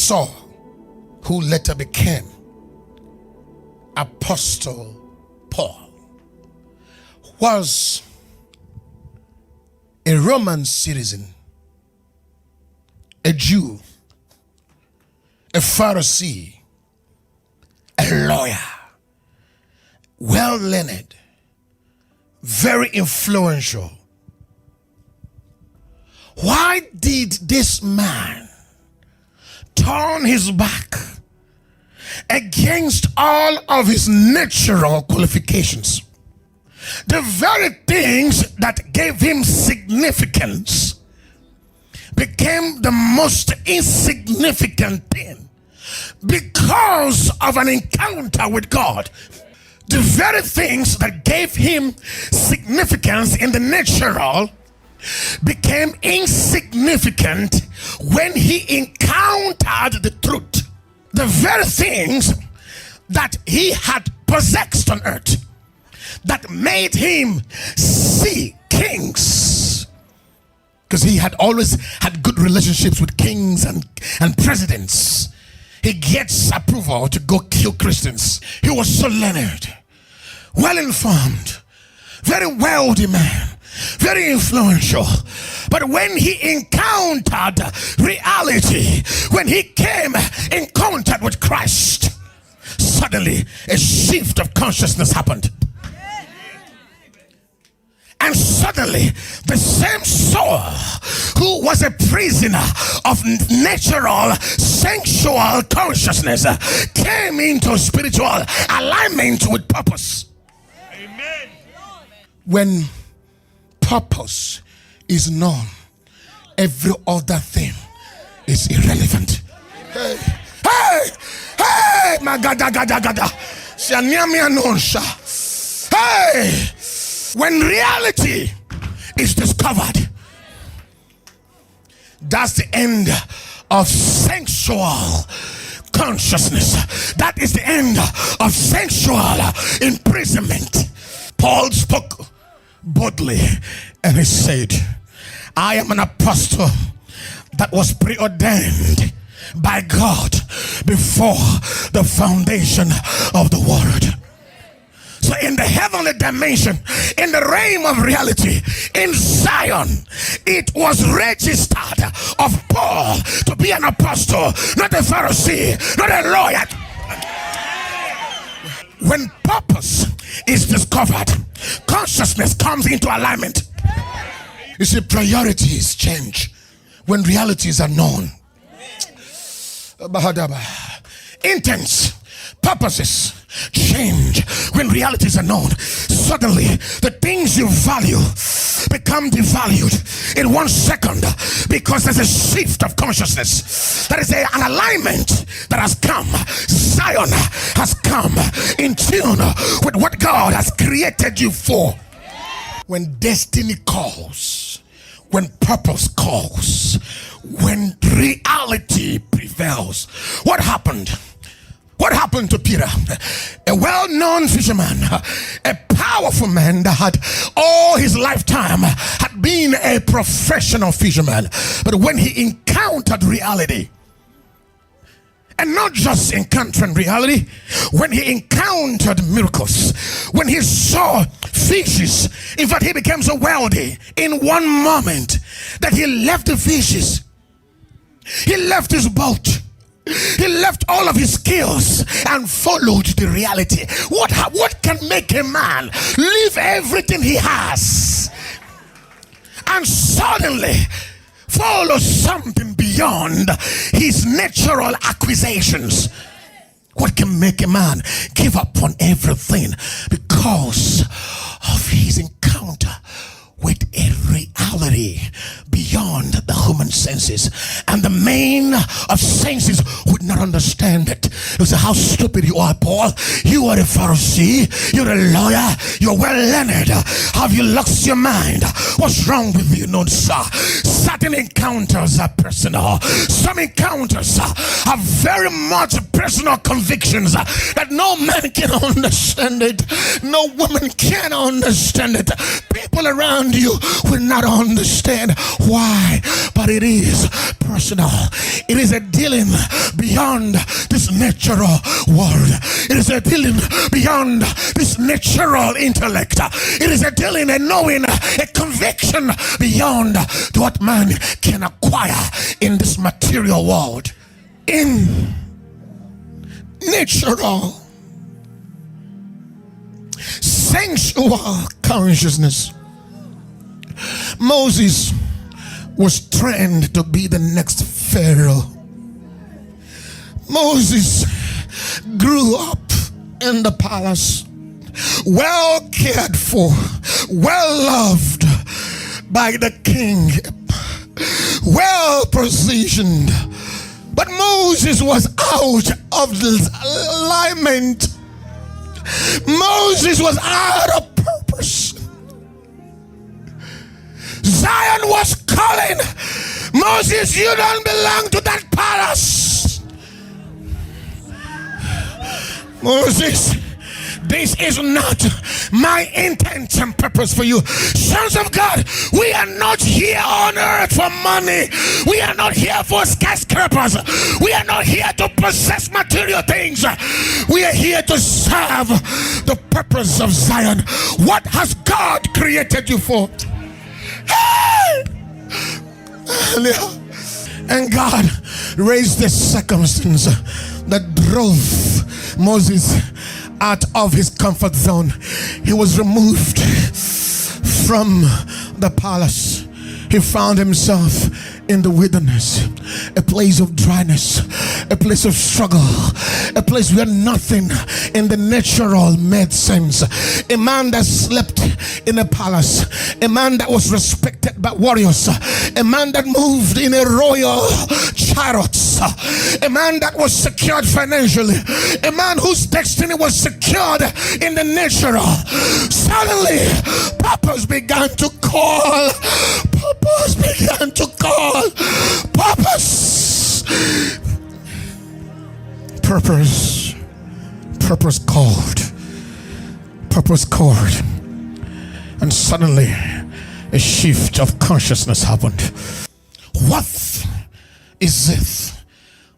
Saul, who later became Apostle Paul, was a Roman citizen, a Jew, a Pharisee, a lawyer, well learned, very influential. Why did this man turn his back against all of his natural qualifications? The very things that gave him significance became the most insignificant thing because of an encounter with God. The very things that gave him significance in the natural became insignificant when he encountered the truth. The very things that he had possessed on earth that made him see kings, because he had always had good relationships with kings and presidents. He gets approval to go kill Christians. He was so learned, well informed, very wealthy man, very influential. But when he encountered reality, when he came in contact with Christ, suddenly a shift of consciousness happened. And suddenly the same Saul, who was a prisoner of natural sensual consciousness, came into spiritual alignment with purpose. Amen. When purpose is known, every other thing is irrelevant. Hey, hey, hey, my God, hey, when reality is discovered, that's the end of sensual consciousness. That is the end of sensual imprisonment. Paul spoke boldly and he said, I am an apostle that was preordained by God before the foundation of the world. So in the heavenly dimension, in the realm of reality, in Zion, it was registered of Paul to be an apostle, not a Pharisee, not a lawyer. When purpose is discovered, consciousness comes into alignment. You see, priorities change when realities are known. Intents, purposes change when realities are known. Suddenly the things you value become devalued in 1 second because there's a shift of consciousness. There is an alignment that has come. Zion has come in tune with what God has created you for. When destiny calls, when purpose calls, when reality prevails, what happened? What happened to Peter? A well-known fisherman, a powerful man that had all his lifetime had been a professional fisherman. But when he encountered reality, and not just encountering reality, when he encountered miracles, when he saw fishes, in fact he became so wealthy in one moment that he left the fishes, he left his boat, he left all of his skills and followed the reality. What can make a man leave everything he has and suddenly follow something beyond his natural acquisitions? What can make a man give up on everything because of his encounter with a reality beyond the human senses? And the man of senses would not understand it. They say, how stupid you are, Paul. You are a Pharisee, you're a lawyer, you're well learned. Have you lost your mind? What's wrong with you? No, sir. Certain encounters are personal. Some encounters are very much personal convictions that no man can understand it, no woman can understand it, people around you will not understand. Why? high, but it is personal. It is a dealing beyond this natural world. It is a dealing beyond this natural intellect. It is a dealing, a knowing, a conviction beyond what man can acquire in this material world. In natural sensual consciousness, Moses was trained to be the next Pharaoh. Moses grew up in the palace, well cared for, well loved by the king, well positioned. But Moses was out of the alignment. Moses was out of purpose. Zion was calling. Moses, you don't belong to that palace. Moses, this is not my intent and purpose for you. Sons of God, we are not here on earth for money. We are not here for skyscrapers. We are not here to possess material things. We are here to serve the purpose of Zion. What has God created you for? And God raised the circumstance that drove Moses out of his comfort zone. He was removed from the palace. He found himself in the wilderness, a place of dryness, a place of struggle, a place where nothing in the natural made sense. A man that slept in a palace, a man that was respected by warriors, a man that moved in a royal chariot, a man that was secured financially, a man whose destiny was secured in the natural. Suddenly, purpose began to call. Purpose began to call. Purpose called. Purpose called. And suddenly a shift of consciousness happened. What is it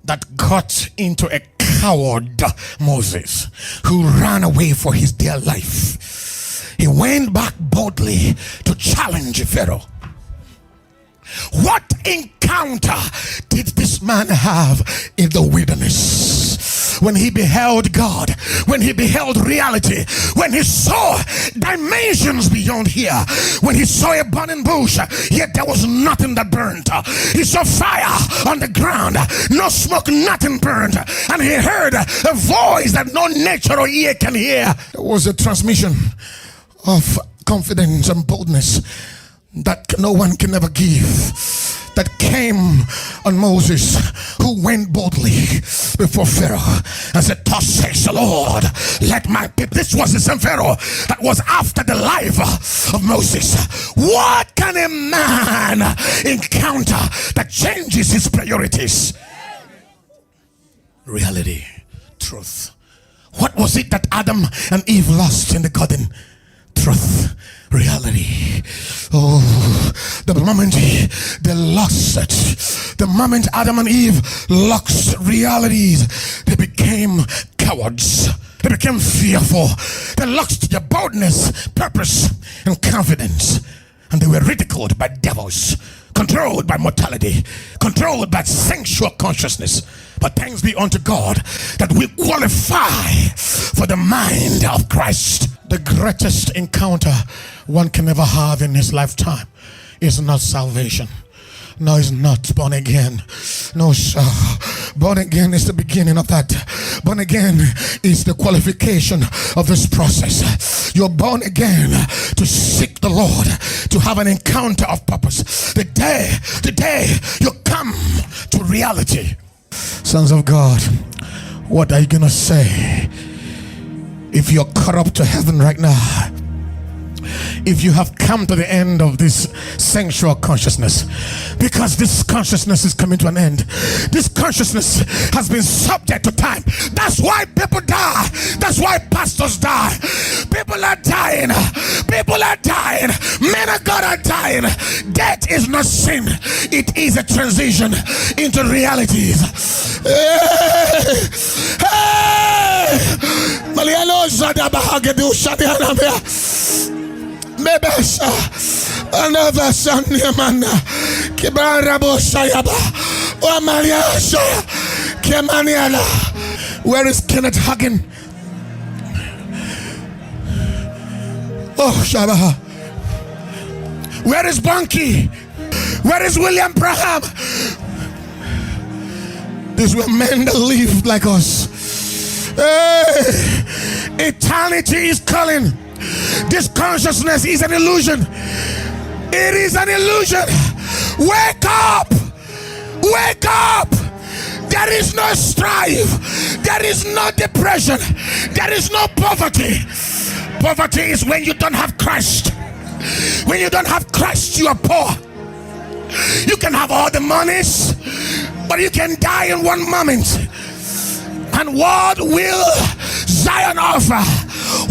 that got into a coward Moses who ran away for his dear life? He went back boldly to challenge Pharaoh. What encounter did this man have in the wilderness? When he beheld God, when he beheld reality, when he saw dimensions beyond here, when he saw a burning bush, yet there was nothing that burned. He saw fire on the ground, no smoke, nothing burned. And he heard a voice that no natural ear can hear. It was a transmission of confidence and boldness that no one can ever give, that came on Moses, who went boldly before Pharaoh and said, "Thus says the Lord, let my people." This was the same Pharaoh that was after the life of Moses. What can a man encounter that changes his priorities? Reality, truth. What was it that Adam and Eve lost in the garden? Truth, reality. Oh, the moment they lost it, the moment Adam and Eve lost realities, they became cowards. They became fearful. They lost their boldness, purpose, and confidence. And they were ridiculed by devils, controlled by mortality, controlled by sensual consciousness. But thanks be unto God that we qualify for the mind of Christ. The greatest encounter one can ever have in his lifetime is not salvation. No, it's not born again. No, sir. Born again is the beginning of that. Born again is the qualification of this process. You're born again to seek the Lord, to have an encounter of purpose. The day you come to reality. Sons of God, what are you gonna say if you're caught up to heaven right now? if you have come to the end of this sensual consciousness, because this consciousness is coming to an end. This consciousness has been subject to time. That's why people die. That's why pastors die. People are dying. People are dying. Men of God are dying. Death is not sin. It is a transition into realities. Where is Kenneth Hagin? Oh, Shabbat. Where is Bunky? Where is William Braham? These were men that lived like us. Hey, eternity is calling. This consciousness is an illusion. It is an illusion. Wake up! Wake up! There is no strife. There is no depression. There is no poverty. Poverty is when you don't have Christ. When you don't have Christ, you are poor. You can have all the monies, but you can die in one moment. And what will Zion offer?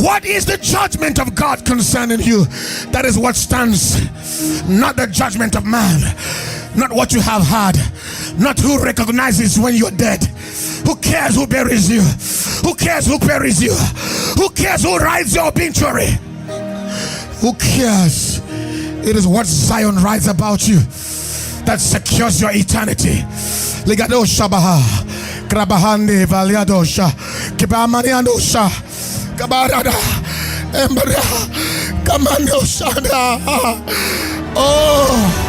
What is the judgment of God concerning you? That is what stands, not the judgment of man, not what you have had, not who recognizes when you're dead. Who cares who buries you? Who cares who buries you? Who cares who writes your obituary? Who cares? It is what Zion writes about you that secures your eternity. Ligado Shabaha, Grabahande Valiadosha, Kibamanianosha, Kabarada, Embra, Kamandosha. Oh.